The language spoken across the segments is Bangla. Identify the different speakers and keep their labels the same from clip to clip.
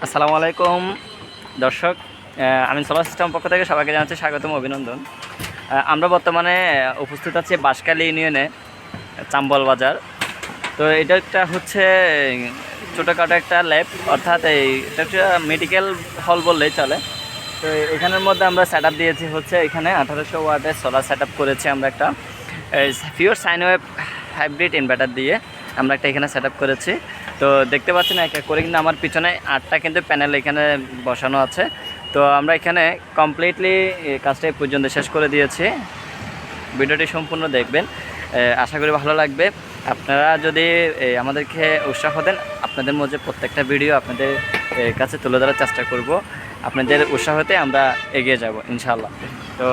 Speaker 1: আসসালামু আলাইকুম দর্শক, আমি সোলার সিস্টেম পক্ষ থেকে সবাইকে জানাচ্ছি স্বাগতম, অভিনন্দন। আমরা বর্তমানে উপস্থিত আছি বাঁশখালী ইউনিয়নে, চাম্বল বাজার। তো এটা একটা হচ্ছে ছোটোখাটো একটা ল্যাব, অর্থাৎ এটা একটা মেডিকেল হল বললেই চলে। তো এখানের মধ্যে আমরা সেট আপ দিয়েছি হচ্ছে এখানে 1800 ওয়াটের সোলার সেট আপ করেছি আমরা একটা pure sine wave hybrid inverter দিয়ে আমরা একটা এখানে সেট আপ করেছি। তো দেখতে পাচ্ছেন এক এক করে কিন্তু আমার পিছনে 8টা কিন্তু প্যানেল এখানে বসানো আছে। তো আমরা এখানে কমপ্লিটলি কাজটা এই পর্যন্ত শেষ করে দিয়েছি। ভিডিওটি সম্পূর্ণ দেখবেন, আশা করি ভালো লাগবে। আপনারা যদি আমাদেরকে উৎসাহ দেন, আপনাদের মধ্যে প্রত্যেকটা ভিডিও আপনাদের কাছে তুলে ধরার চেষ্টা করব। আপনাদের উৎসাহতে আমরা এগিয়ে যাব ইনশাআল্লাহ। তো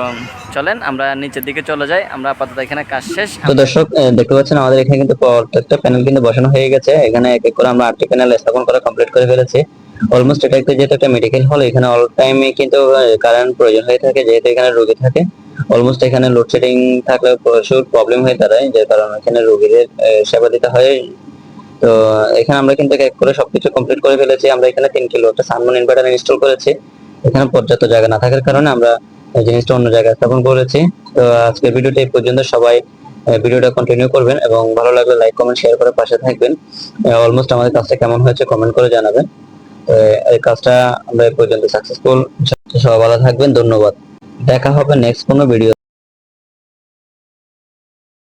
Speaker 1: চলেন আমরা নিচের দিকে চলে যাই। আমরা আপাতত এখানে কাজ শেষ।
Speaker 2: তো দর্শক, দেখতে পাচ্ছেন আমাদের এখানে কিন্তু প্রত্যেকটা প্যানেল কিন্তু বসানো হয়ে গেছে। এখানে এক এক করে আমরা 8টি প্যানেল স্থাপন করা কমপ্লিট করে ফেলেছি। অলমোস্ট এটা একটা যেহেতু একটা মেডিকেল হল, এখানে অল টাইমে কিন্তু কারেন্ট প্রয়োজন হয়ে থাকে, যেহেতু এখানে রোগী থাকে। অলমোস্ট এখানে লোডশেডিং থাকলে প্রচুর প্রবলেম হয়ে দাঁড়ায়, যে কারণে এখানে রোগীদের সেবা দিতে হয়। তো এখানে আমরা কিন্তু এক এক করে সবকিছু কমপ্লিট করে ফেলেছি। আমরা এখানে 3 কিলো একটা সানমুন ইনভার্টার ইনস্টল করেছি। এখানে পর্যাপ্ত জায়গা না থাকার কারণে আমরা এই জিনিসটা অন্য জায়গায় স্থাপন করেছি। তো আজকের ভিডিওটা এই পর্যন্ত। সবাই ভিডিওটা কন্টিনিউ করবেন এবং ভালো লাগলে লাইক কমেন্ট শেয়ার করে পাশে থাকবেন। অলমোস্ট আমাদের কাজটা কেমন হয়েছে কমেন্ট করে জানাবেন। তো এই কাজটা আমরা এই পর্যন্ত সাকসেসফুল। সবাই ভালো থাকবেন, ধন্যবাদ। দেখা হবে নেক্সট কোনো ভিডিও।